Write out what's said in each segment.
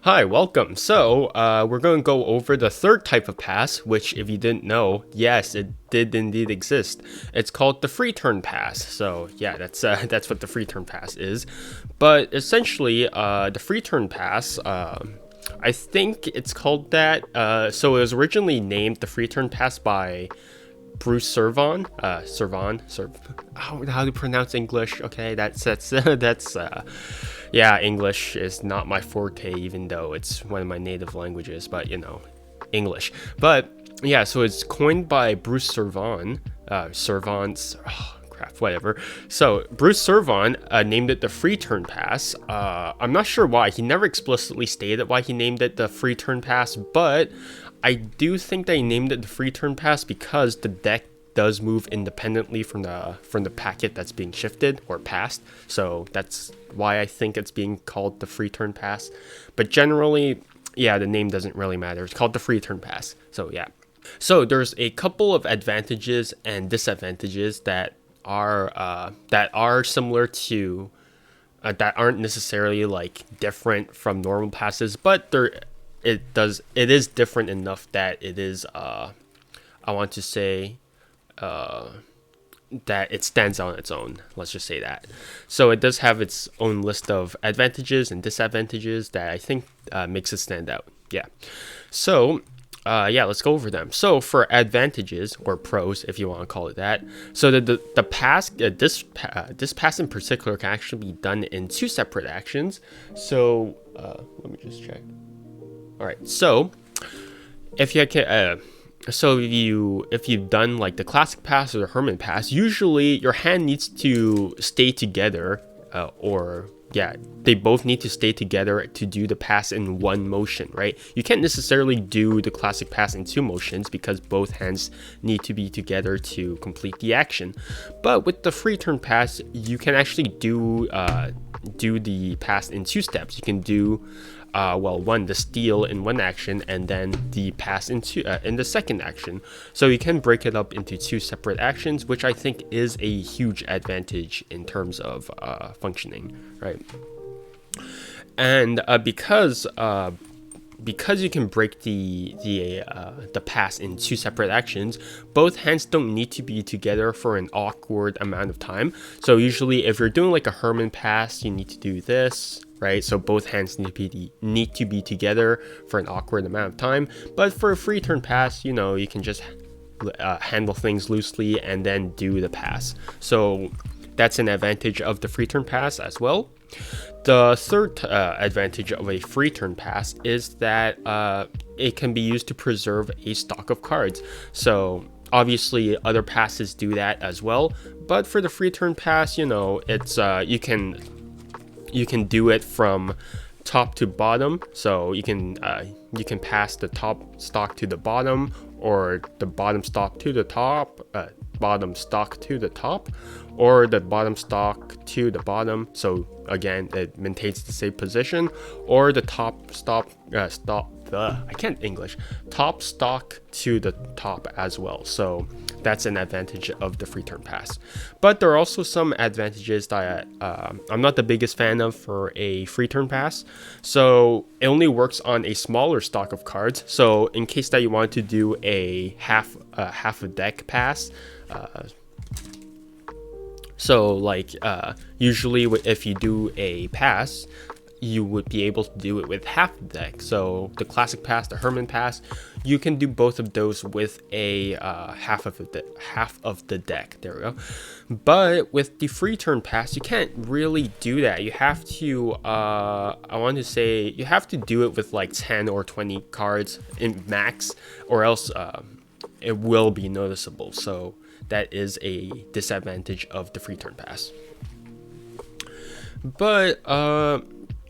Hi, welcome. So, we're going to go over the third type of pass, which, if you didn't know, yes, it did indeed exist. It's called the free turn pass. So, yeah, that's what the free turn pass is. But essentially, the free turn pass, I think it's called that. So it was originally named the free turn pass by Bruce Cervon, how do you pronounce English? Okay, yeah, English is not my forte, even though it's one of my native languages. But English. But yeah, so it's coined by Bruce Cervon. Crap, whatever. So Bruce Cervon named it the free turn pass. I'm not sure why. He never explicitly stated why he named it the free turn pass, but I do think they named it the free turn pass because the deck does move independently from the packet that's being shifted or passed. So that's why I think it's being called the free turn pass. But generally, yeah, the name doesn't really matter. It's called the free turn pass. So yeah. So there's a couple of advantages and disadvantages that are similar to that aren't necessarily like different from normal passes, but it is different enough that it is I want to say that it stands on its own. Let's just say that. So it does have its own list of advantages and disadvantages that I think makes it stand out. Yeah. So yeah, let's go over them. So for advantages or pros, if you want to call it that, so the pass this pass in particular can actually be done in two separate actions. So let me just check. All right, so if you've done like the classic pass or the Herman pass, usually your hand needs to stay together, they both need to stay together to do the pass in one motion, right? You can't necessarily do the classic pass in two motions because both hands need to be together to complete the action. But with the free turn pass, you can actually do the pass in two steps. You can do the steal in one action and then the pass in the second action. So you can break it up into two separate actions, which I think is a huge advantage in terms of functioning, right? And because you can break the pass in two separate actions, both hands don't need to be together for an awkward amount of time. So usually if you're doing like a Herman pass, you need to do this, right? So both hands need to be together for an awkward amount of time. But for a free turn pass, you can just handle things loosely and then do the pass. So that's an advantage of the free turn pass as well. The third advantage of a free turn pass is that it can be used to preserve a stock of cards. So obviously other passes do that as well, but for the free turn pass, it's you can do it from top to bottom. So you can pass the top stock to the bottom, or the bottom stock to the top, bottom stock to the top, or the bottom stock to the bottom. So again, it maintains the same position, or the top stock top stock to the top as well. So that's an advantage of the free turn pass. But there are also some advantages that I'm not the biggest fan of for a free turn pass. So it only works on a smaller stock of cards. So in case that you want to do a half a deck pass, usually if you do a pass, you would be able to do it with half the deck. So the classic pass, the Herman pass, you can do both of those with a half of the deck. There we go. But with the free turn pass, you can't really do that. You have to you have to do it with like 10 or 20 cards in max, or else it will be noticeable. So that is a disadvantage of the free turn pass. But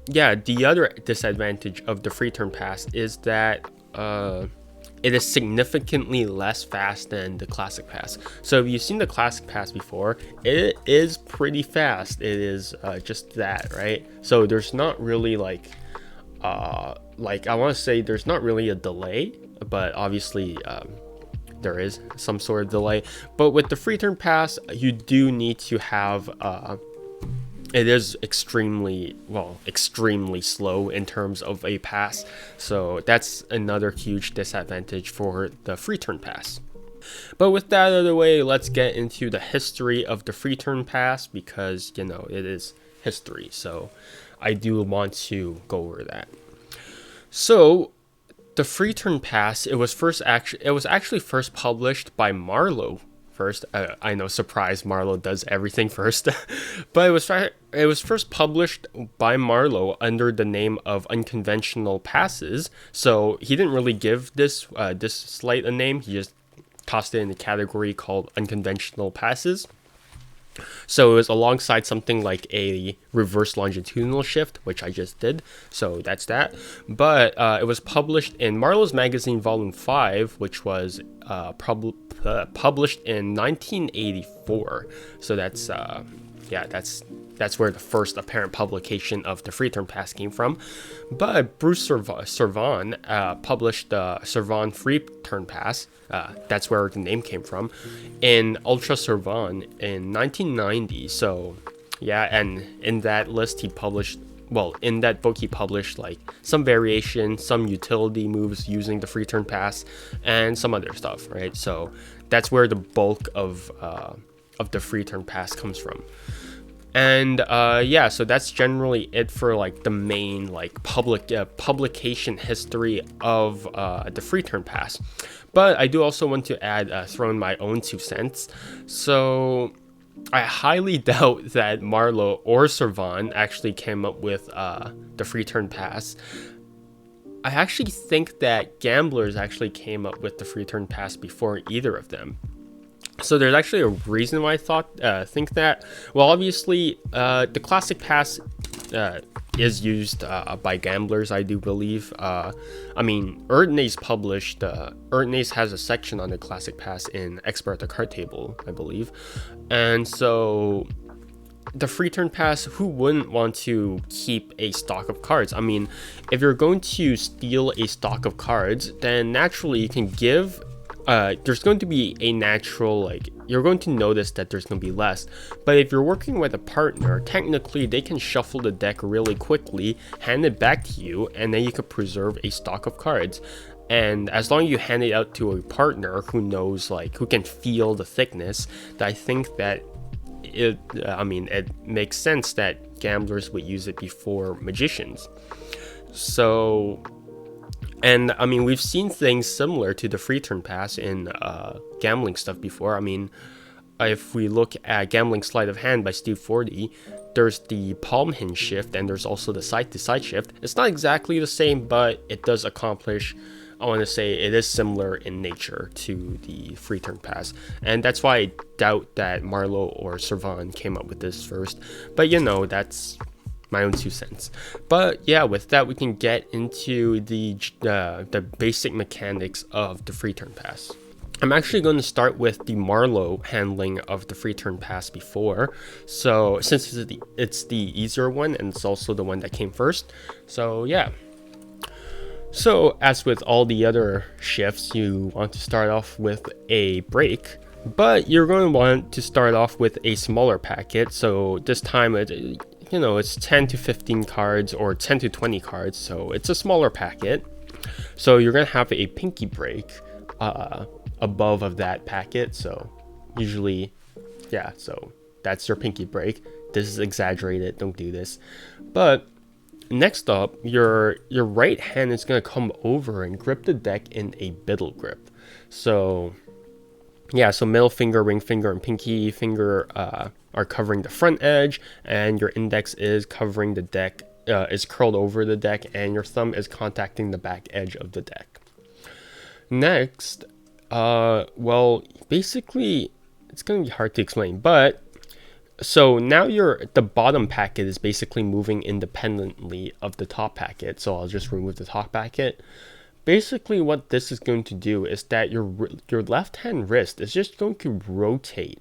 yeah, the other disadvantage of the free turn pass is that it is significantly less fast than the classic pass. So if you've seen the classic pass before, it is pretty fast. It is just that, right? So there's not really I want to say there's not really a delay, but obviously there is some sort of delay. But with the free turn pass, you do need to have it is extremely slow in terms of a pass. So that's another huge disadvantage for the free turn pass. But with that out of the way, let's get into the history of the free turn pass, because it is history, so I do want to go over that. So the free turn pass, it was actually first published by Marlo first. I know, surprise, Marlo does everything first. But it was first published by Marlo under the name of Unconventional Passes. So he didn't really give this slate a name. He just tossed it in a category called Unconventional Passes. So it was alongside something like a reverse longitudinal shift, which I just did. So that's that. But it was published in Marlo's Magazine Volume 5, which was published in 1984. So that's where the first apparent publication of the free turn pass came from. But Bruce Cervon published the Cervon free turn pass. That's where the name came from, in Ultra Cervon in 1990. So yeah, and in that list in that book he published like some variation, some utility moves using the free turn pass, and some other stuff, right? So that's where the bulk of the free turn pass comes from. And so that's generally it for like the main like publication history of the free turn pass. But I do also want to add throw in my own 2 cents. So I highly doubt that Marlo or Cervon actually came up with the free turn pass. I actually think that gamblers actually came up with the free turn pass before either of them. So there's actually a reason why I think that. Well, obviously, the classic pass is used by gamblers, I do believe. Erdnase has a section on the classic pass in Expert at the Card Table, I believe. And so the free turn pass, who wouldn't want to keep a stock of cards? I mean, if you're going to steal a stock of cards, then naturally you can give there's going to be a natural, you're going to notice that there's going to be less. But if you're working with a partner, technically they can shuffle the deck really quickly, hand it back to you, and then you could preserve a stock of cards. And as long as you hand it out to a partner who knows, who can feel the thickness, I think that it makes sense that gamblers would use it before magicians. So, and we've seen things similar to the free turn pass in gambling stuff before. If we look at Gambling Sleight of Hand by Steve Forty, there's the palm hinge shift and there's also the side to side shift. It's not exactly the same, but it does accomplish, I want to say it is similar in nature to the free turn pass. And that's why I doubt that Marlo or Cervon came up with this first. But that's my own 2 cents. But yeah, with that we can get into the basic mechanics of the free turn pass. I'm actually going to start with the Marlo handling of the free turn pass before. So since it's the easier one and it's also the one that came first. So yeah. So as with all the other shifts, you want to start off with a break, but you're going to want to start off with a smaller packet. So this time it's 10 to 15 cards or 10 to 20 cards, so it's a smaller packet. So you're going to have a pinky break above of that packet. So usually, yeah, so that's your pinky break. This is exaggerated, don't do this. But next up, your right hand is going to come over and grip the deck in a biddle grip. So yeah, so middle finger, ring finger, and pinky finger are covering the front edge, and your index is covering the deck, is curled over the deck, and your thumb is contacting the back edge of the deck. Next, basically, it's going to be hard to explain, but so now the bottom packet is basically moving independently of the top packet. So I'll just remove the top packet. Basically, what this is going to do is that your left hand wrist is just going to rotate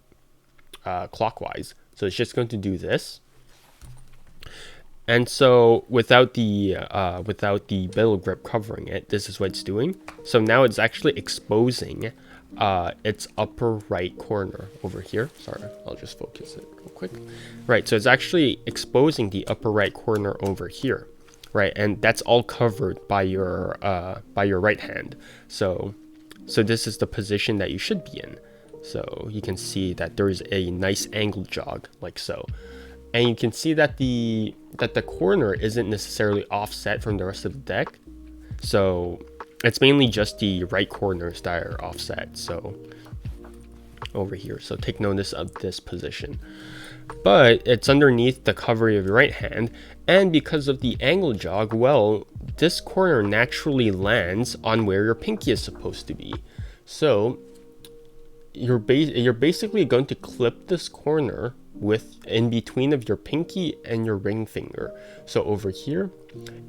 clockwise. So it's just going to do this. And so without the biddle grip covering it, this is what it's doing. So now it's actually exposing its upper right corner over here. Sorry, I'll just focus it real quick. Right, so it's actually exposing the upper right corner over here, right? And that's all covered by your right hand. So this is the position that you should be in. So you can see that there is a nice angle jog like so. And you can see that the corner isn't necessarily offset from the rest of the deck. So it's mainly just the right corners that are offset. So over here, so take notice of this position. But it's underneath the cover of your right hand, and because of the angle jog, well, this corner naturally lands on where your pinky is supposed to be. So you're basically going to clip this corner with in between of your pinky and your ring finger, so over here,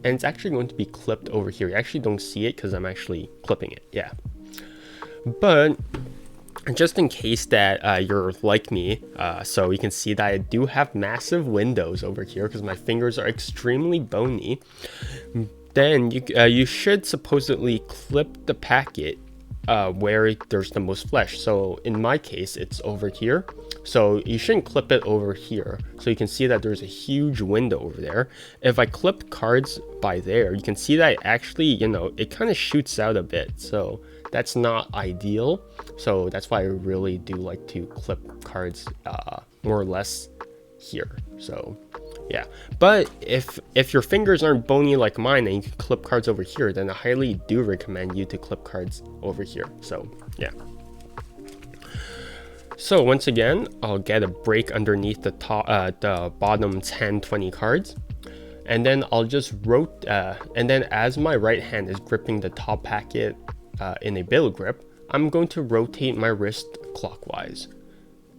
and it's actually going to be clipped over here. You actually don't see it because I'm actually clipping it, yeah. But just in case that you're like me, so you can see that I do have massive windows over here because my fingers are extremely bony, then you should supposedly clip the packet where there's the most flesh. So in my case, it's over here. So you shouldn't clip it over here. So you can see that there's a huge window over there. If I clip cards by there, you can see that actually, it kind of shoots out a bit. So that's not ideal. So that's why I really do like to clip cards more or less here. So yeah, but if your fingers aren't bony like mine and you can clip cards over here, then I highly do recommend you to clip cards over here. So yeah. So once again, I'll get a break underneath the bottom 10-20 cards, and then I'll just and then as my right hand is gripping the top packet in a bill grip, I'm going to rotate my wrist clockwise,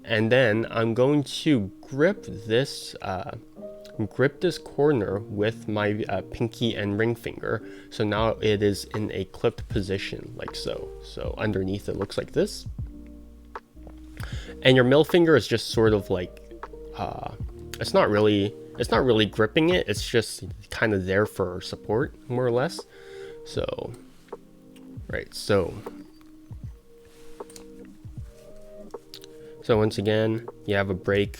and then I'm going to grip this corner with my pinky and ring finger. So now it is in a clipped position like so. So underneath it looks like this. And your middle finger is just sort of like, it's not really gripping it. It's just kind of there for support, more or less. So, right. So once again, you have a break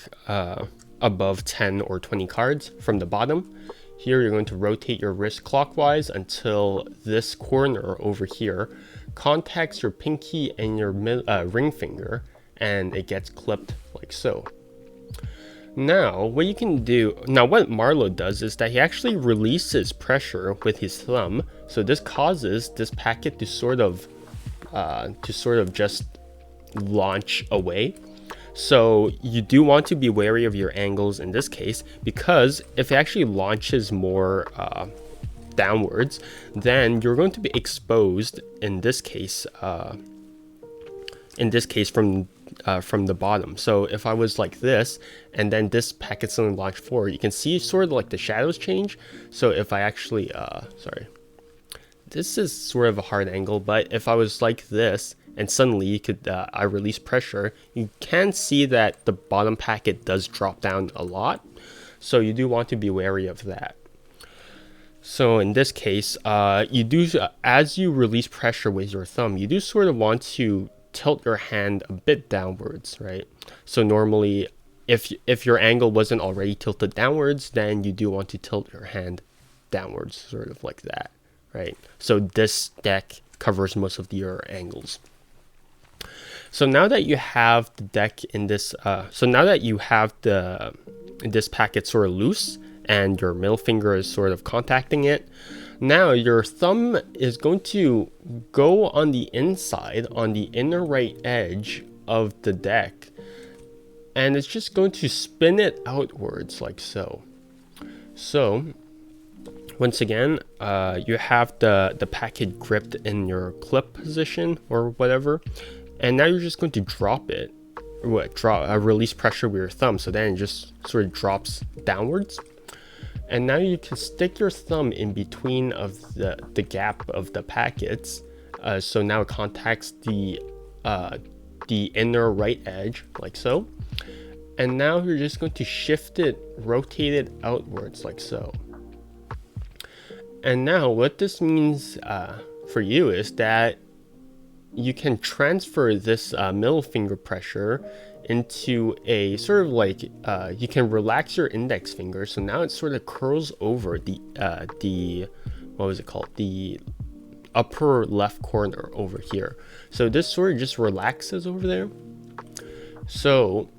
above 10 or 20 cards from the bottom. Here you're going to rotate your wrist clockwise until this corner over here contacts your pinky and your ring finger, and it gets clipped like so. Now what you can do, what Marlo does is that he actually releases pressure with his thumb, so this causes this packet to sort of just launch away. So you do want to be wary of your angles in this case, because if it actually launches more downwards, then you're going to be exposed in this case from the bottom. So if I was like this, and then this packet suddenly launched forward, you can see sort of like the shadows change. So if I actually, sorry, this is sort of a hard angle, but if I was like this, and suddenly you could, I release pressure, you can see that the bottom packet does drop down a lot. So you do want to be wary of that. So in this case, you do, as you release pressure with your thumb, you do sort of want to tilt your hand a bit downwards, right? So normally, if your angle wasn't already tilted downwards, then you do want to tilt your hand downwards, sort of like that, right? So this deck covers most of your angles. So now that you have the deck in this, this packet sort of loose and your middle finger is sort of contacting it, now your thumb is going to go on the inside, on the inner right edge of the deck, and it's just going to spin it outwards like so. So once again, you have the packet gripped in your clip position or whatever, and now you're just going to drop it, release pressure with your thumb, so then it just sort of drops downwards. And now you can stick your thumb in between of the gap of the packets, so now it contacts the inner right edge like so. And now you're just going to shift it, rotate it outwards like so. And now what this means for you is that you can transfer this middle finger pressure into a sort of like you can relax your index finger, so now it sort of curls over the what was it called, the upper left corner over here. So this sort of just relaxes over there. So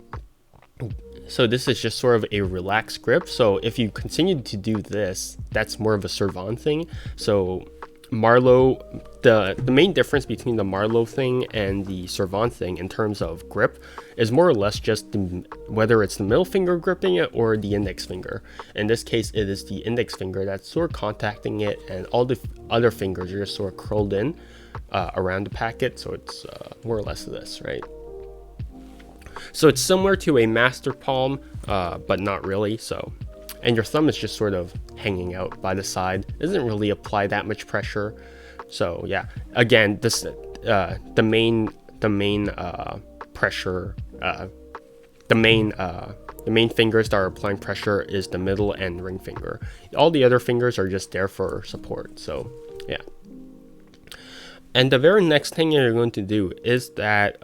this is just sort of a relaxed grip. So if you continue to do this, that's more of a Cervon thing. So Marlo, the main difference between the Marlo thing and the Cervon thing in terms of grip is more or less just whether it's the middle finger gripping it or the index finger. In this case, it is the index finger that's sort of contacting it, and all the other fingers are just sort of curled in around the packet. So it's more or less this, right? So it's similar to a master palm, but not really. So, and your thumb is just sort of hanging out by the side. It doesn't really apply that much pressure. So yeah, again, this the main pressure, the main fingers that are applying pressure is the middle and ring finger. All the other fingers are just there for support. So yeah. And the very next thing you're going to do is that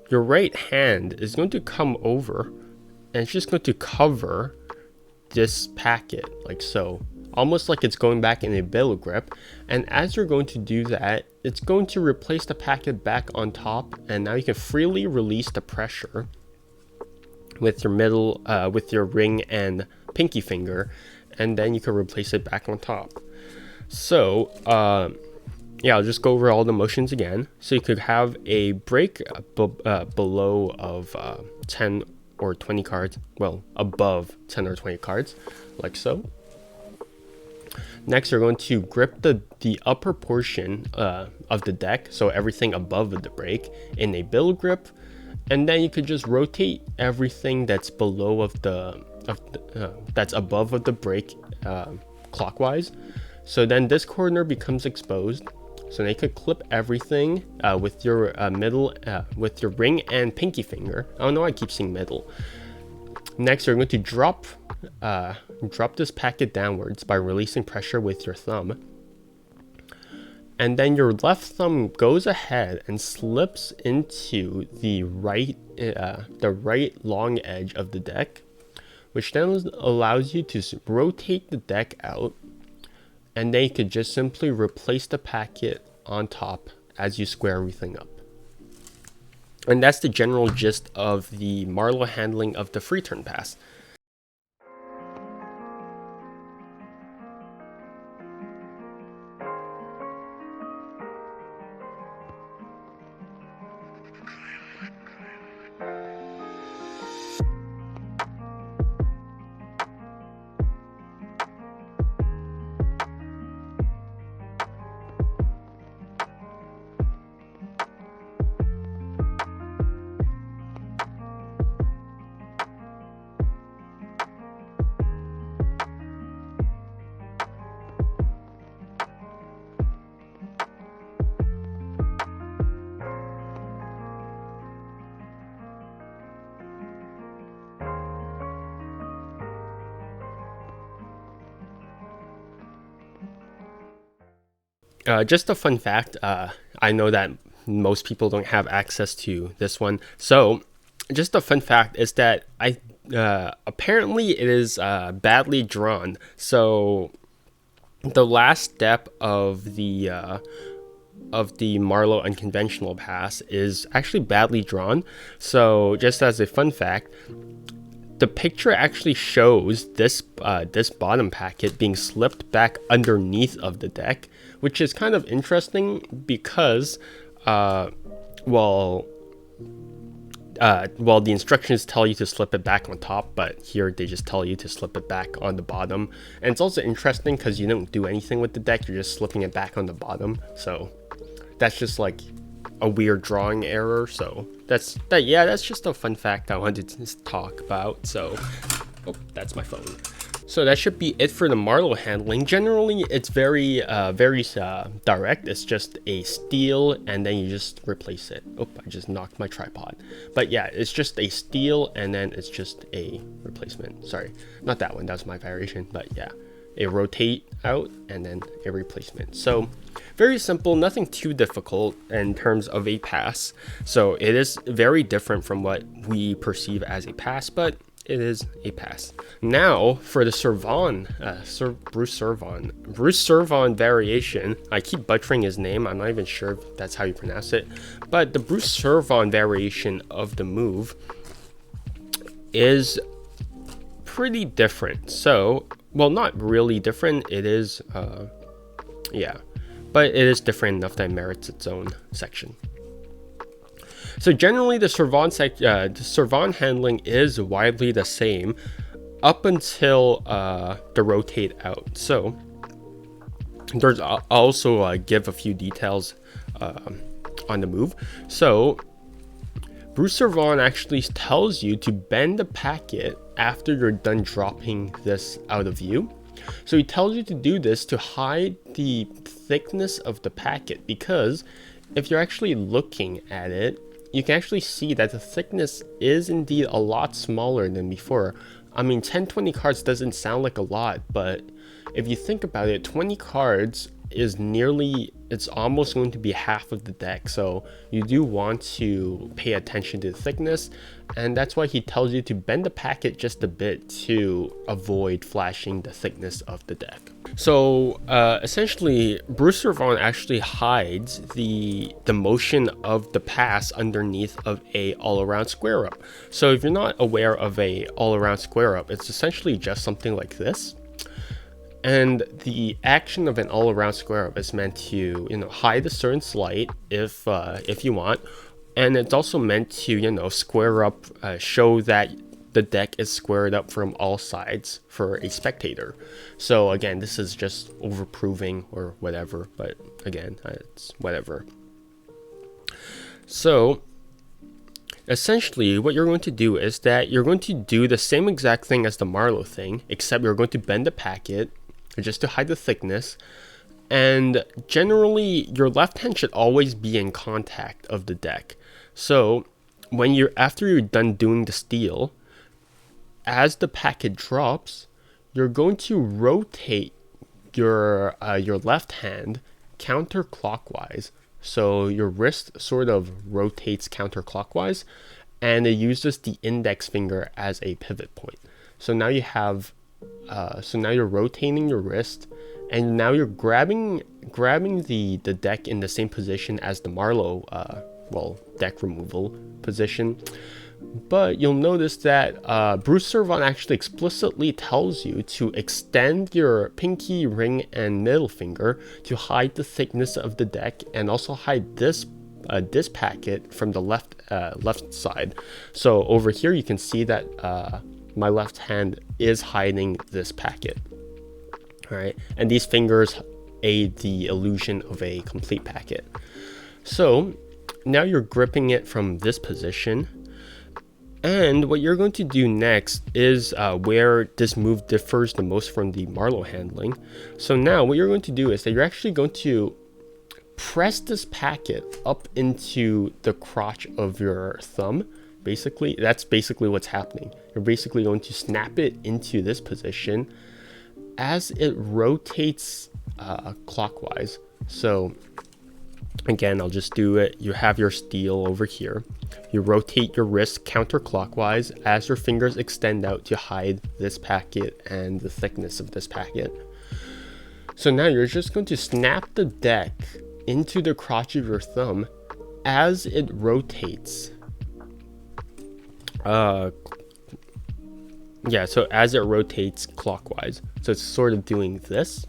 your right hand is going to come over and it's just going to cover this packet like so, almost like it's going back in a billow grip. And as you're going to do that, it's going to replace the packet back on top, and now you can freely release the pressure with your middle, with your ring and pinky finger, and then you can replace it back on top. So yeah, I'll just go over all the motions again. So you could have a break below of 10 or 20 cards, well, above 10 or 20 cards, like so. Next, you're going to grip the upper portion of the deck, so everything above the break, in a bill grip, and then you could just rotate everything that's below that's above of the break clockwise. So then this corner becomes exposed. So now you could clip everything with your with your ring and pinky finger. I don't know why I keep saying middle. Next, you're going to drop this packet downwards by releasing pressure with your thumb. And then your left thumb goes ahead and slips into the right long edge of the deck, which then allows you to rotate the deck out. And then you could just simply replace the packet on top as you square everything up. And that's the general gist of the Marlo handling of the free turn pass. Just a fun fact, I know that most people don't have access to this one. So just a fun fact is that apparently it is badly drawn. So the last step of the Marlo unconventional pass is actually badly drawn. So just as a fun fact, the picture actually shows this bottom packet being slipped back underneath of the deck, which is kind of interesting because well, the instructions tell you to slip it back on top, but here they just tell you to slip it back on the bottom. And it's also interesting because you don't do anything with the deck, you're just slipping it back on the bottom. So that's just like a weird drawing error. So that's just a fun fact I wanted to talk about. So that's my phone. So that should be it for the Marlo handling. Generally, it's very direct. It's just a steel and then you just replace it. Oh, I just knocked my tripod. But yeah, it's just a steel and then it's just a replacement. Sorry, not that one, that was my variation, but yeah. a rotate out, and then a replacement. So very simple, nothing too difficult in terms of a pass. So it is very different from what we perceive as a pass, but it is a pass. Now for the Cervon, Bruce Cervon variation. I keep butchering his name. I'm not even sure if that's how you pronounce it, but the Bruce Cervon variation of the move is pretty different. So, well, not really different. It is, yeah, but it is different enough that it merits its own section. So generally, the Cervon handling is widely the same up until the rotate out. So there's also give a few details on the move. So Bruce Cervon actually tells you to bend the packet after you're done dropping this out of view. So he tells you to do this to hide the thickness of the packet, because if you're actually looking at it, you can actually see that the thickness is indeed a lot smaller than before. I mean, 10-20 cards doesn't sound like a lot, but if you think about it, 20 cards is it's almost going to be half of the deck. So you do want to pay attention to the thickness, and that's why he tells you to bend the packet just a bit to avoid flashing the thickness of the deck. So essentially, Bruce Cervon actually hides the motion of the pass underneath of a all-around square up. So if you're not aware of a all-around square up, it's essentially just something like this. And the action of an all-around square up is meant to, hide a certain slight if you want, and it's also meant to, square up, show that the deck is squared up from all sides for a spectator. So again, this is just overproving or whatever, but again, it's whatever. So essentially, what you're going to do is that you're going to do the same exact thing as the Marlo thing, except you're going to bend the packet just to hide the thickness. And generally, your left hand should always be in contact of the deck. So after you're done doing the steal, as the packet drops, you're going to rotate your left hand counterclockwise. So your wrist sort of rotates counterclockwise, and it uses the index finger as a pivot point. So now you have, so now you're rotating your wrist, and now you're grabbing the deck in the same position as the Marlo, deck removal position. But you'll notice that Bruce Cervon actually explicitly tells you to extend your pinky, ring, and middle finger to hide the thickness of the deck, and also hide this packet from the left side. So over here you can see that my left hand is hiding this packet. All right, and these fingers aid the illusion of a complete packet. So now you're gripping it from this position. And what you're going to do next is where this move differs the most from the Marlo handling. So now what you're going to do is that you're actually going to press this packet up into the crotch of your thumb. Basically, that's basically what's happening. You're basically going to snap it into this position as it rotates clockwise. So again, I'll just do it. You have your steal over here. You rotate your wrist counterclockwise as your fingers extend out to hide this packet and the thickness of this packet. So now you're just going to snap the deck into the crotch of your thumb as it rotates. So as it rotates clockwise. So it's sort of doing this,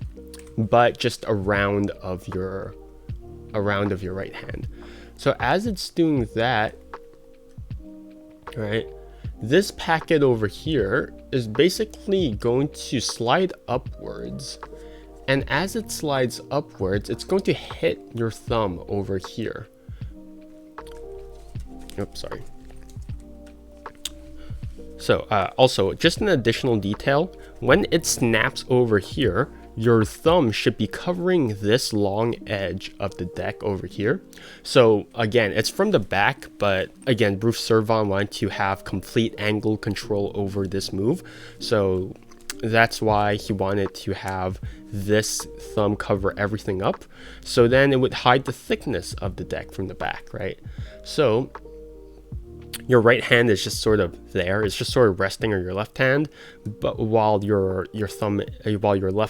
but just around of your right hand. So as it's doing that, right, this packet over here is basically going to slide upwards, and as it slides upwards, it's going to hit your thumb over here. Oops, sorry. So also, just an additional detail, when it snaps over here, your thumb should be covering this long edge of the deck over here. So again, it's from the back, but again, Bruce Cervon wanted to have complete angle control over this move. So that's why he wanted to have this thumb cover everything up, so then it would hide the thickness of the deck from the back, right? So your right hand is just sort of there, it's just sort of resting on your left hand, but while your left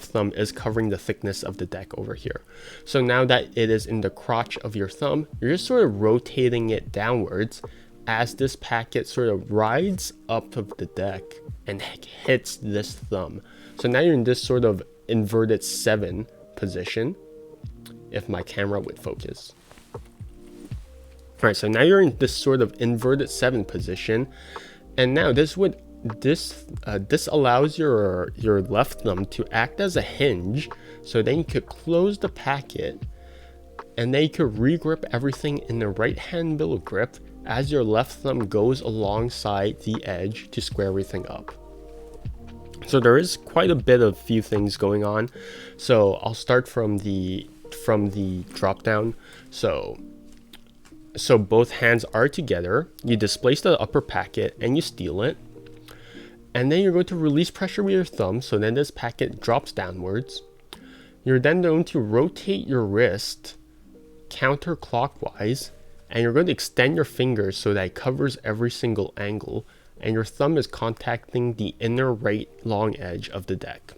thumb is covering the thickness of the deck over here. So now that it is in the crotch of your thumb, you're just sort of rotating it downwards as this packet sort of rides up of the deck and hits this thumb. So now you're in this sort of inverted 7 position, if my camera would focus. All right, so now you're in this sort of inverted 7 position, and now this allows your left thumb to act as a hinge, so then you could close the packet, and then you could regrip everything in the right hand middle grip as your left thumb goes alongside the edge to square everything up. So there is quite a bit of few things going on. So I'll start from the drop down. So both hands are together, you displace the upper packet and you steal it, and then you're going to release pressure with your thumb, so then this packet drops downwards. You're then going to rotate your wrist counterclockwise, and you're going to extend your fingers so that it covers every single angle, and your thumb is contacting the inner right long edge of the deck.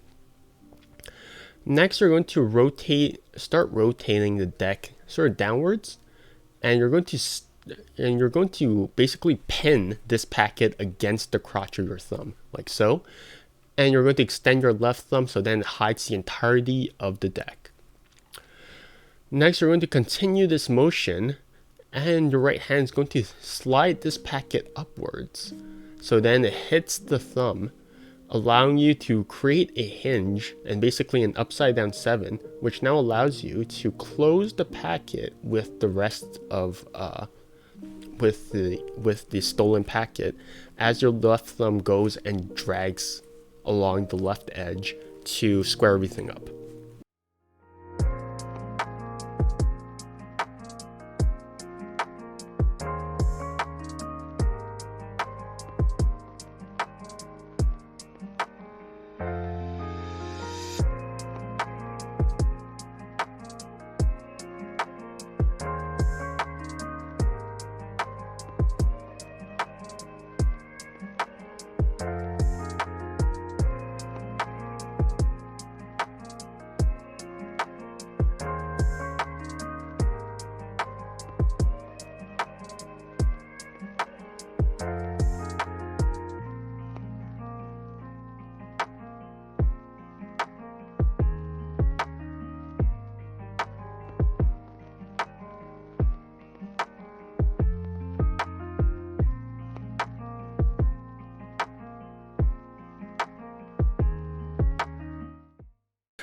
Next, you're going to start rotating the deck sort of downwards, and you're going to basically pin this packet against the crotch of your thumb, like so. And you're going to extend your left thumb so then it hides the entirety of the deck. Next, you're going to continue this motion, and your right hand is going to slide this packet upwards, so then it hits the thumb, allowing you to create a hinge and basically an upside down 7, which now allows you to close the packet with the rest of with the stolen packet as your left thumb goes and drags along the left edge to square everything up.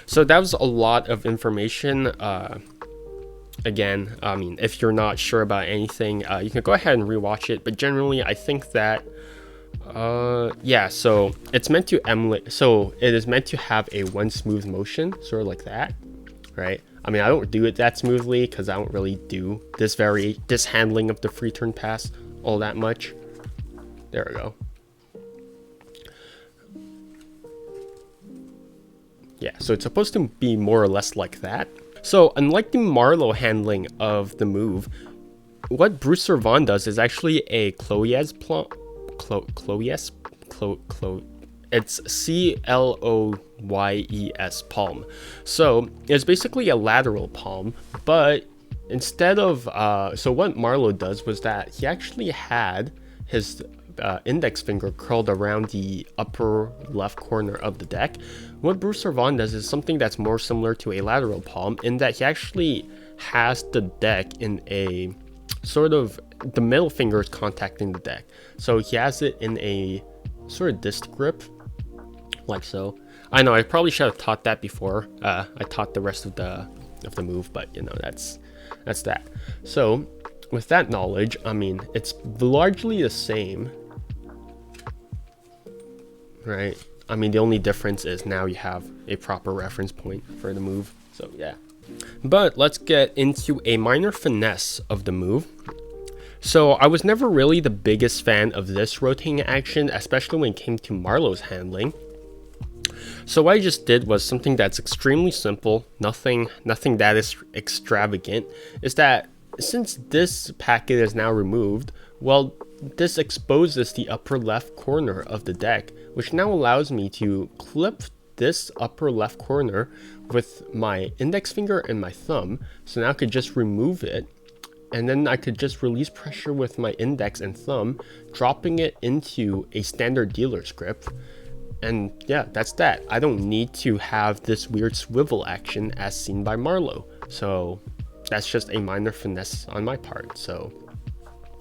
So that was a lot of information. Again, I mean, if you're not sure about anything, you can go ahead and rewatch it. But generally, I think that, yeah. So it's meant to emulate. So it is meant to have a one smooth motion, sort of like that, right? I mean, I don't do it that smoothly because I don't really do this handling of the free turn pass all that much. There we go. Yeah, so it's supposed to be more or less like that. So unlike the Marlo handling of the move, what Bruce Cervon does is actually a Cloyes Palm. It's Cloyes palm. So it's basically a lateral palm, but instead of so what Marlo does was that he actually had his index finger curled around the upper left corner of the deck. What Bruce Cervon does is something that's more similar to a lateral palm, in that he actually has the deck in a sort of, the middle finger is contacting the deck, so he has it in a sort of disc grip, like so. I know I probably should have taught that before I taught the rest of the move, but you know, that's that. So with that knowledge, I mean, it's largely the same, right? I mean, the only difference is now you have a proper reference point for the move. So yeah. But let's get into a minor finesse of the move. So I was never really the biggest fan of this rotating action, especially when it came to Marlo's handling. So what I just did was something that's extremely simple, nothing that is extravagant, is that since this packet is now removed, well, this exposes the upper left corner of the deck, which now allows me to clip this upper left corner with my index finger and my thumb. So now I could just remove it, and then I could just release pressure with my index and thumb, dropping it into a standard dealer's grip. And yeah, that's that. I don't need to have this weird swivel action as seen by Marlo. So that's just a minor finesse on my part. So,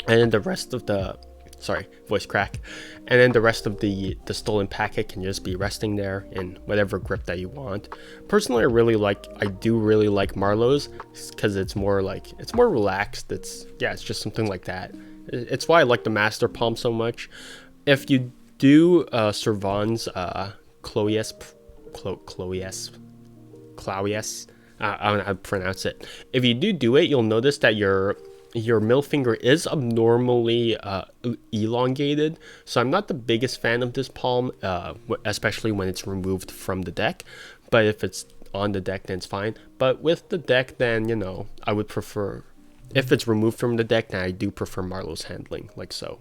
and then the rest of the, sorry, voice crack. And then the rest of the stolen packet can just be resting there in whatever grip that you want. Personally, I do really like Marlo's because it's more relaxed. It's just something like that. It's why I like the Master Palm so much. If you do Cervon's Cloyes, I don't know how to pronounce it. If you do it, you'll notice that your middle finger is abnormally elongated. So I'm not the biggest fan of this palm, especially when it's removed from the deck. But if it's on the deck, then it's fine. But with the deck, then, you know, I would prefer, if it's removed from the deck, then I do prefer Marlo's handling, like so.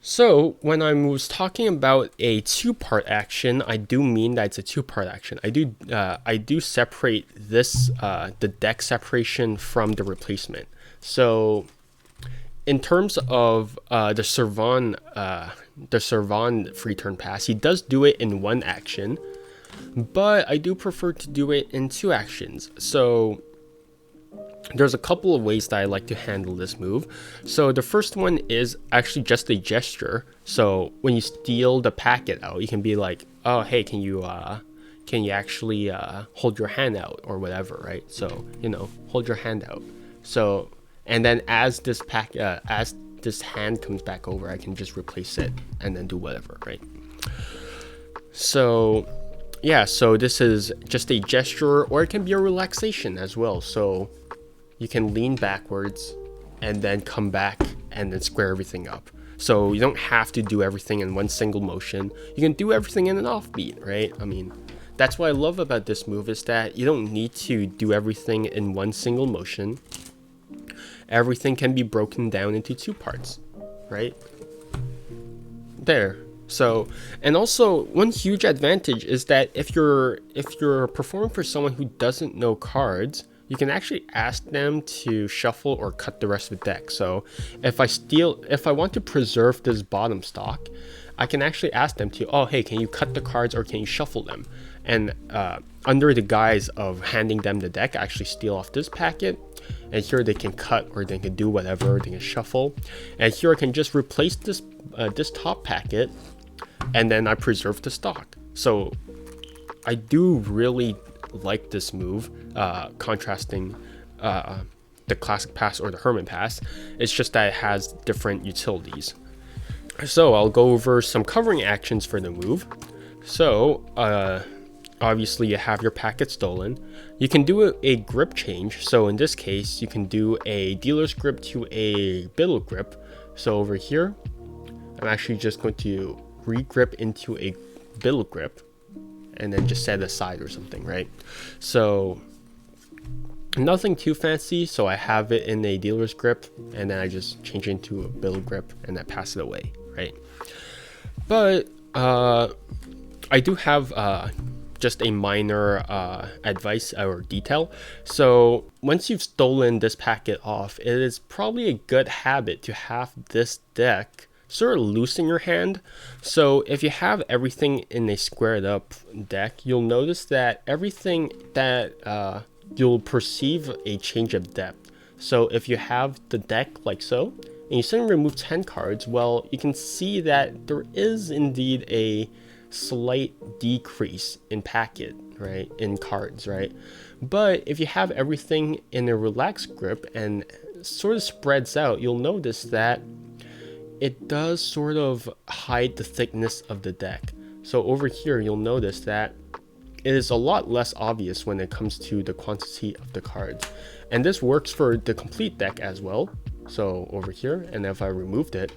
So when I was talking about a two-part action, I do mean that it's a two-part action. I do separate this the deck separation from the replacement. So in terms of the Cervon free turn pass, he does do it in one action, but I do prefer to do it in two actions. So there's a couple of ways that I like to handle this move. So the first one is actually just a gesture. So when you steal the packet out, you can be like, oh, hey, can you actually hold your hand out or whatever, right? So, you know, hold your hand out. So, and then as this hand comes back over, I can just replace it and then do whatever, right? So yeah, so this is just a gesture, or it can be a relaxation as well. So you can lean backwards and then come back and then square everything up. So you don't have to do everything in one single motion. You can do everything in an offbeat, right? I mean, that's what I love about this move, is that you don't need to do everything in one single motion. Everything can be broken down into two parts, right? There. So, and also one huge advantage is that if you're performing for someone who doesn't know cards, you can actually ask them to shuffle or cut the rest of the deck. So if I want to preserve this bottom stock, I can actually ask them to, oh, hey, can you cut the cards or can you shuffle them? And under the guise of handing them the deck, I actually steal off this packet. And here they can cut, or they can do whatever, they can shuffle. And here I can just replace this top packet, and then I preserve the stock. So I do really like this move, contrasting the classic pass or the hermit pass. It's just that it has different utilities. So I'll go over some covering actions for the move. So obviously you have your packet stolen. You can do a grip change. So in this case, you can do a dealer's grip to a biddle grip. So over here, I'm actually just going to re-grip into a biddle grip and then just set it aside or something, right? So nothing too fancy. So I have it in a dealer's grip, and then I just change it into a biddle grip and then pass it away, right? But I do have just a minor advice or detail. So once you've stolen this packet off, it is probably a good habit to have this deck sort of loose in your hand. So if you have everything in a squared up deck, you'll notice that everything that you'll perceive a change of depth. So if you have the deck like so, and you suddenly remove 10 cards, well, you can see that there is indeed a slight decrease in packet, right, in cards, right? But if you have everything in a relaxed grip and sort of spreads out, you'll notice that it does sort of hide the thickness of the deck. So over here, you'll notice that it is a lot less obvious when it comes to the quantity of the cards. And this works for the complete deck as well. So over here, and if I removed it,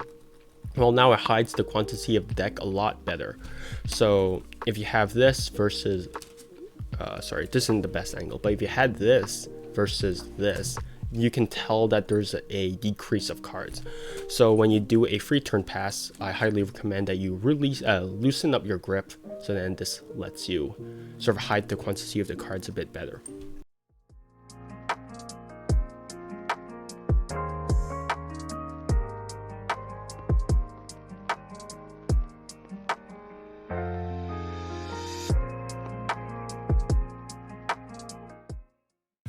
well, now it hides the quantity of the deck a lot better. So if you have this versus, sorry, this isn't the best angle, but if you had this versus this, you can tell that there's a decrease of cards. So when you do a free turn pass, I highly recommend that you really loosen up your grip, so then this lets you sort of hide the quantity of the cards a bit better.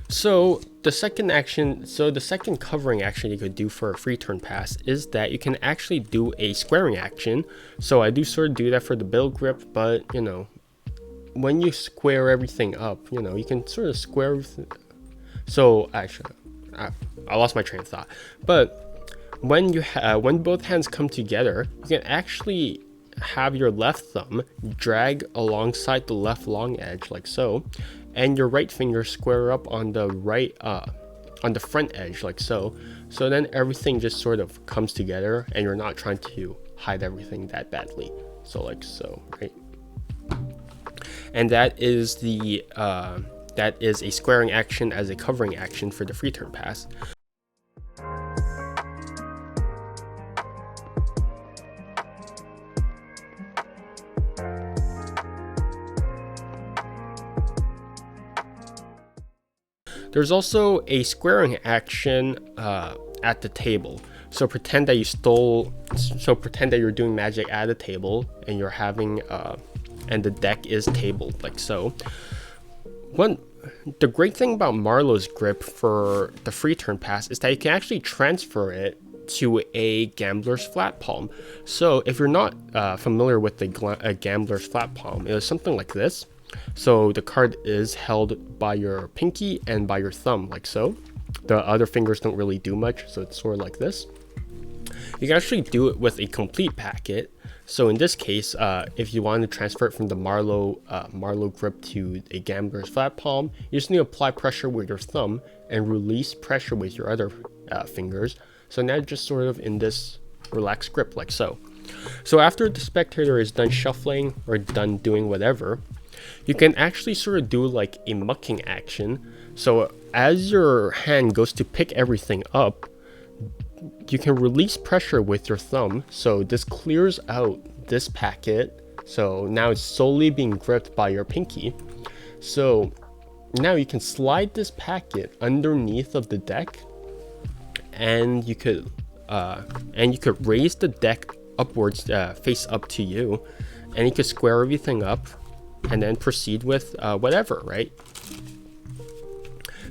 So the second covering action you could do for a free turn pass is that you can actually do a squaring action. So I do sort of do that for the bill grip, but you know, when you square everything up, you know, you can sort of square everything. So actually, I lost my train of thought. But when both hands come together, you can actually have your left thumb drag alongside the left long edge like so, and your right finger square up on the right on the front edge like so. So then everything just sort of comes together and you're not trying to hide everything that badly. So like so, right? And that is a squaring action as a covering action for the free turn pass. There's also a squaring action at the table. So pretend that you're doing magic at a table and you're having and the deck is tabled like so. The great thing about Marlo's grip for the free turn pass is that you can actually transfer it to a gambler's flat palm. So if you're not familiar with a gambler's flat palm, it is something like this. So the card is held by your pinky and by your thumb like so. The other fingers don't really do much, so it's sort of like this. You can actually do it with a complete packet. So in this case, if you want to transfer it from the Marlo grip to a gambler's flat palm, you just need to apply pressure with your thumb and release pressure with your other fingers. So now just sort of in this relaxed grip like so. So after the spectator is done shuffling or done doing whatever, you can actually sort of do like a mucking action. So as your hand goes to pick everything up, you can release pressure with your thumb. So this clears out this packet. So now it's solely being gripped by your pinky. So now you can slide this packet underneath of the deck, and you could raise the deck upwards, face up to you, and you could square everything up and then proceed with whatever, right?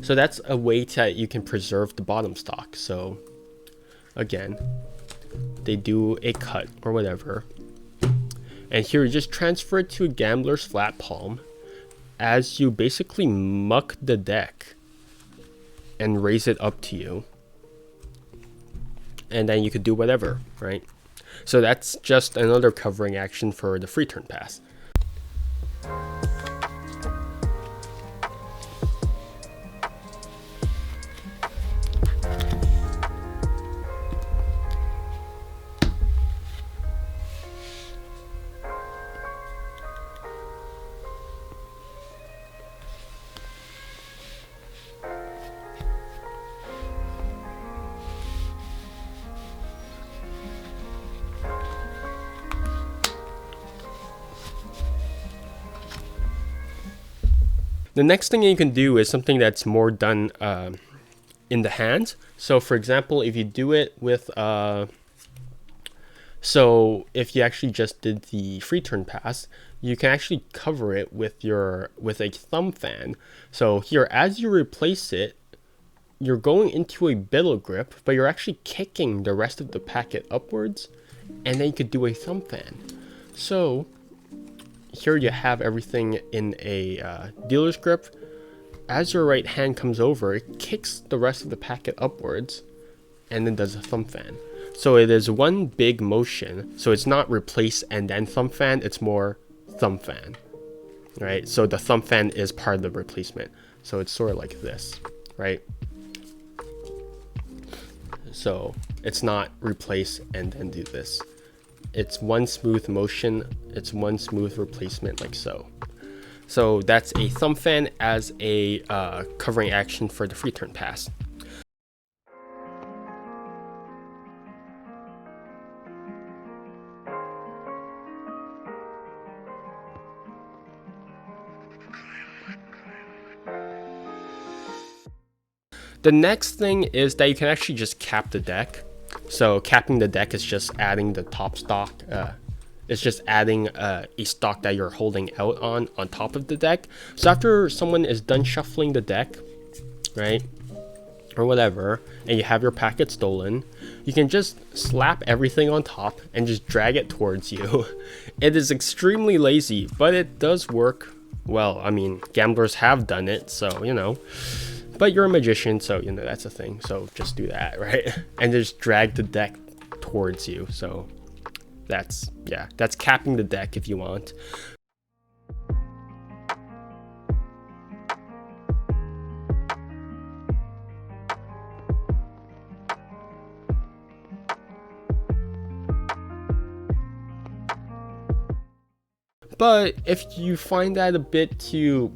So that's a way that you can preserve the bottom stock. So again, they do a cut or whatever, and here you just transfer it to a gambler's flat palm as you basically muck the deck and raise it up to you, and then you could do whatever, right? So that's just another covering action for the free turn pass. The next thing you can do is something that's more done in the hand. So for example, if you do it with so if you actually just did the free turn pass, you can actually cover it with a thumb fan. So here, as you replace it, you're going into a biddle grip, but you're actually kicking the rest of the packet upwards, and then you could do a thumb fan. So here you have everything in a dealer's grip. As your right hand comes over, it kicks the rest of the packet upwards and then does a thumb fan. So it is one big motion. So it's not replace and then thumb fan, it's more thumb fan, right? So the thumb fan is part of the replacement. So it's sort of like this, right? So it's not replace and then do this. It's one smooth motion, it's one smooth replacement, like so. So that's a thumb fan as a covering action for the free turn pass. The next thing is that you can actually just cap the deck. So capping the deck is just adding the top stock. It's just adding a stock that you're holding out on top of the deck. So after someone is done shuffling the deck, right, or whatever, and you have your packet stolen, you can just slap everything on top and just drag it towards you. It is extremely lazy, but it does work well. I mean, gamblers have done it, so you know. But you're a magician, so you know that's a thing. So just do that, right? And just drag the deck towards you. So that's, yeah, that's capping the deck if you want. But if you find that a bit too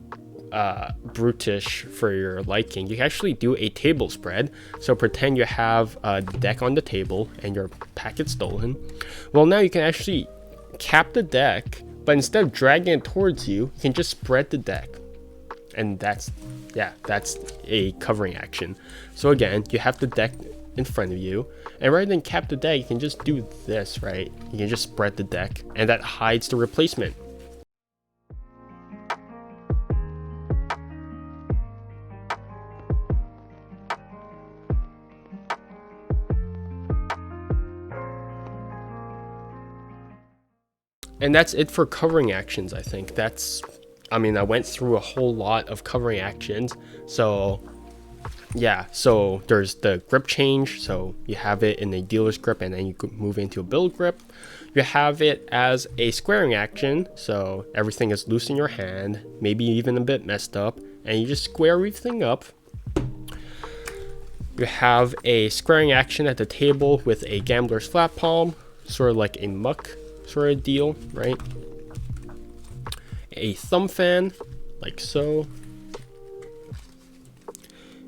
brutish for your liking, you can actually do a table spread. So pretend you have the deck on the table and your packet stolen. Well, now you can actually cap the deck, but instead of dragging it towards you, you can just spread the deck. And that's, yeah, that's a covering action. So again, you have the deck in front of you, and rather than cap the deck, you can just do this, right? You can just spread the deck, and that hides the replacement. And that's it for covering actions, I think. That's, I mean, I went through a whole lot of covering actions. So, yeah, so there's the grip change. So you have it in a dealer's grip and then you could move into a build grip. You have it as a squaring action. So everything is loose in your hand, maybe even a bit messed up, and you just square everything up. You have a squaring action at the table with a gambler's flat palm, sort of like a muck sort of deal, right? A thumb fan, like so.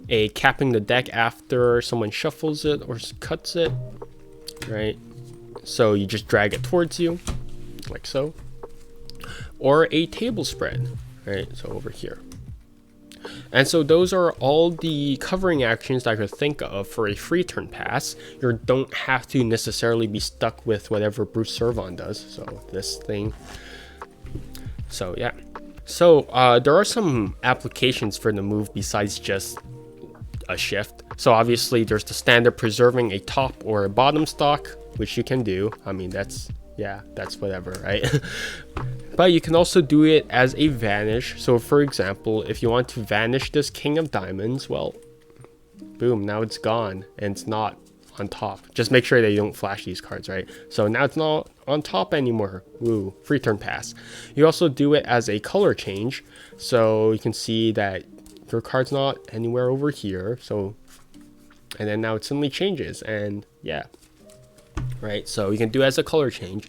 A capping the deck after someone shuffles it or cuts it, right? So you just drag it towards you, like so. Or a table spread, right? So over here. And so those are all the covering actions that I could think of for a free turn pass. You don't have to necessarily be stuck with whatever Bruce Cervon does. So this thing. So yeah. So there are some applications for the move besides just a shift. So obviously there's the standard preserving a top or a bottom stock, which you can do. I mean, that's, yeah, that's whatever, right? But you can also do it as a vanish. So for example, if you want to vanish this King of Diamonds, well, boom, now it's gone and it's not on top. Just make sure that you don't flash these cards, right? So now it's not on top anymore. Woo, free turn pass. You also do it as a color change. So you can see that your card's not anywhere over here. So, and then now it suddenly changes, and yeah. Right, so you can do it as a color change.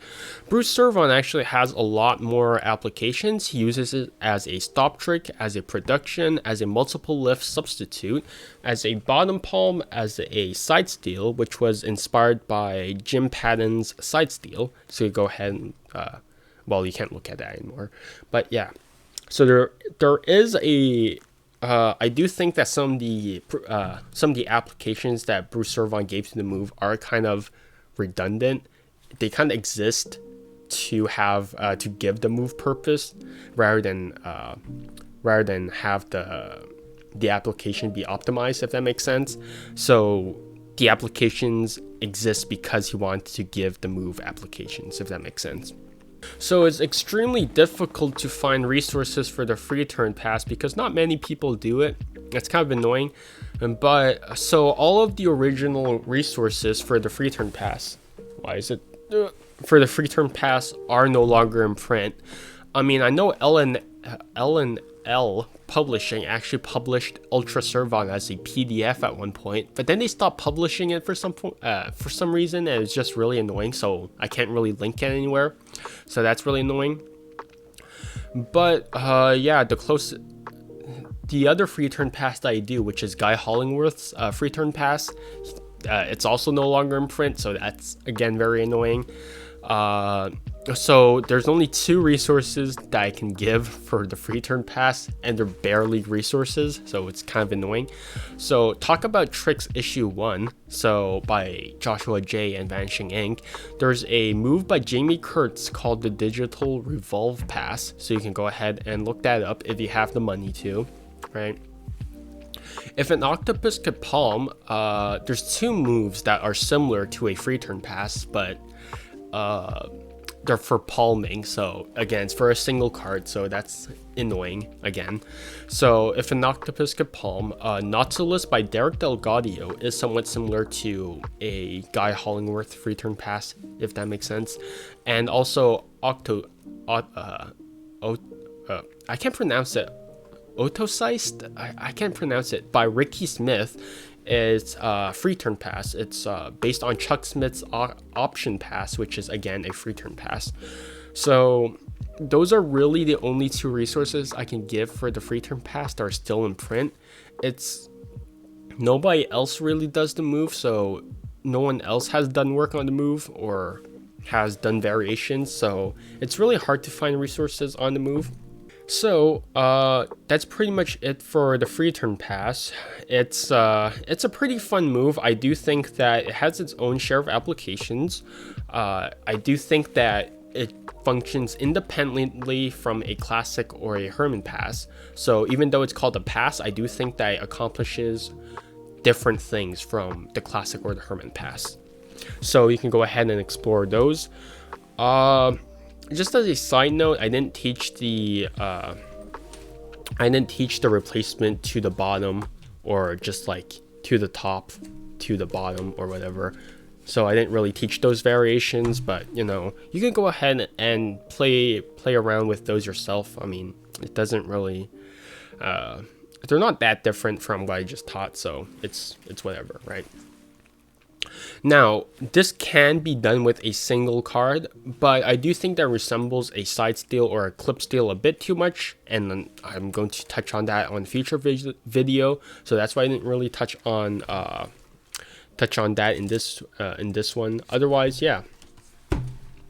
Bruce Cervon actually has a lot more applications. He uses it as a stop trick, as a production, as a multiple lift substitute, as a bottom palm, as a side steal, which was inspired by Jim Patton's side steal. So you go ahead and, well, you can't look at that anymore. But yeah, so there is a, I do think that some of the applications that Bruce Cervon gave to the move are kind of redundant. They kind of exist to have to give the move purpose rather than have the application be optimized, if that makes sense. So the applications exist because he wants to give the move applications, if that makes sense. So it's extremely difficult to find resources for the free turn pass because not many people do it. It's kind of annoying. But so all of the original resources for the free turn pass, why is it for the free turn pass are no longer in print. I mean, I know L Publishing actually published Ultra Cervon as a PDF at one point, but then they stopped publishing it for some reason, and it's just really annoying. So I can't really link it anywhere, so that's really annoying. But yeah, the other free turn pass that I do, which is Guy Hollingworth's free turn pass, it's also no longer in print, so that's again very annoying. So there's only 2 resources that I can give for the free turn pass, and they're barely resources, so it's kind of annoying. So talk about tricks issue 1, so by Joshua J and Vanishing Ink. There's a move by Jamie Kurtz called the Digital Revolve Pass, so you can go ahead and look that up if you have the money to, right? If an octopus could palm, there's 2 moves that are similar to a free turn pass, but they're for palming. So again, it's for a single card, so that's annoying again. So if an octopus could palm, Nautilus by Derek Delgadio is somewhat similar to a Guy Hollingworth free turn pass, if that makes sense. And also I can't pronounce it. Otocyst? I can't pronounce it. By Ricky Smith is free turn pass. It's based on Chuck Smith's option pass, which is again a free turn pass. So those are really the only 2 resources I can give for the free turn pass that are still in print. It's nobody else really does the move, so no one else has done work on the move or has done variations, so it's really hard to find resources on the move. So that's pretty much it for the free turn pass. It's a pretty fun move. I do think that it has its own share of applications. I do think that it functions independently from a classic or a Herman pass. So even though it's called a pass, I do think that it accomplishes different things from the classic or the Herman pass. So you can go ahead and explore those. Just as a side note, I didn't teach the replacement to the bottom, or just like to the top, to the bottom, or whatever. So I didn't really teach those variations, but you know, you can go ahead and play around with those yourself. I mean, it doesn't really, they're not that different from what I just taught, so it's whatever, right? Now, this can be done with a single card, but I do think that resembles a side steal or a clip steal a bit too much, and I'm going to touch on that on a future video. So that's why I didn't really touch on that in this one. Otherwise, yeah,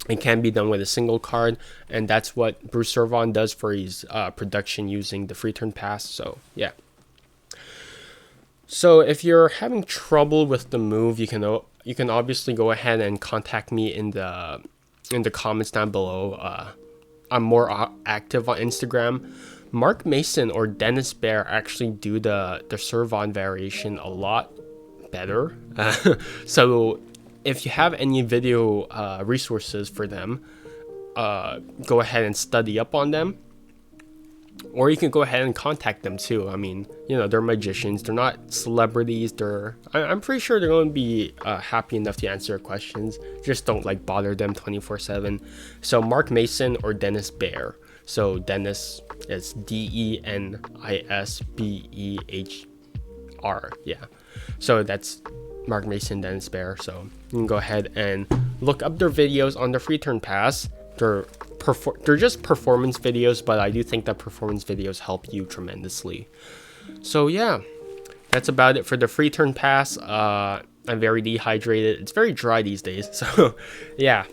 it can be done with a single card, and that's what Bruce Cervon does for his production using the free turn pass. So yeah. So if you're having trouble with the move, you can obviously go ahead and contact me in the comments down below. I'm more active on Instagram. Mark Mason or Dennis Bear actually do the Cervon variation a lot better. So if you have any video resources for them, go ahead and study up on them. Or you can go ahead and contact them too. I mean, you know, they're magicians. They're not celebrities. I'm pretty sure they're going to be happy enough to answer your questions. Just don't like bother them 24/7. So Mark Mason or Dennis Bear. So Dennis is DENISBEHR. Yeah. So that's Mark Mason, Dennis Bear. So you can go ahead and look up their videos on the free turn pass. They're just performance videos, but I do think that performance videos help you tremendously. So yeah, that's about it for the free turn pass. I'm very dehydrated. It's very dry these days. So yeah,